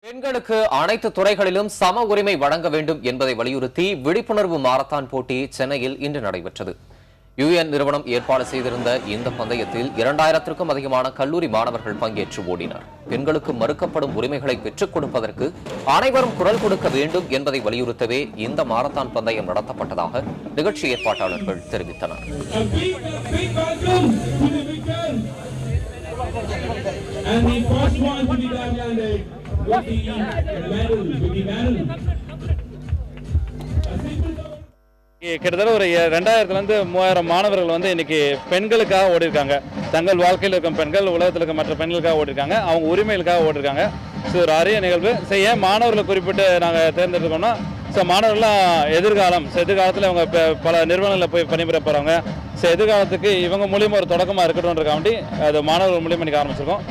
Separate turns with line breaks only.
பெண்களுக்கு அனைத்து துறைகளிலும் சம உரிமை வழங்க வேண்டும் என்பதை வலியுறுத்தி விழிப்புணர்வு மாரத்தான் போட்டி சென்னையில் இன்று நடைபெற்றது. யுஎன் நிறுவனம் ஏற்பாடு செய்திருந்த இந்த பந்தயத்தில் 2000க்கும் அதிகமான கல்லூரி மாணவர்கள் பங்கேற்று ஓடினர். பெண்களுக்கு மறுக்கப்படும் உரிமைகளை பெற்றுக் கொடுப்பதற்கு அனைவரும் குரல் கொடுக்க வேண்டும் என்பதை வலியுறுத்தவே இந்த மாரத்தான் பந்தயம் நடத்தப்பட்டதாக நிகழ்ச்சி ஏற்பாட்டாளர்கள் தெரிவித்தனர்.
கிட்டத்தட்ட ஒரு 2000 3000 மாணவர்கள் இன்னைக்கு பெண்களுக்காக ஓடி இருக்காங்க. தங்கள் வாழ்க்கையில் இருக்கும் பெண்கள், உலகத்தில் இருக்க மற்ற பெண்களுக்காக ஓடி இருக்காங்க, அவங்க உரிமைகளுக்காக ஓடி இருக்காங்க. ஸோ ஒரு அரிய நிகழ்வு. ஏன் மாணவர்களை குறிப்பிட்டு நாங்கள் தேர்ந்தெடுக்கோம்னா, ஸோ மாணவர்கள்லாம் எதிர்காலத்தில் அவங்க பல நிறுவனங்களில் போய் பணிபுரிய போகிறாங்க. ஸோ எதிர்காலத்துக்கு இவங்க மூலியமாக ஒரு தொடக்கமாக இருக்கட்டும்ன்றக்காண்டி அது மாணவர்கள் மூலியமாக இன்றைக்கி ஆரம்பிச்சிருக்கோம்.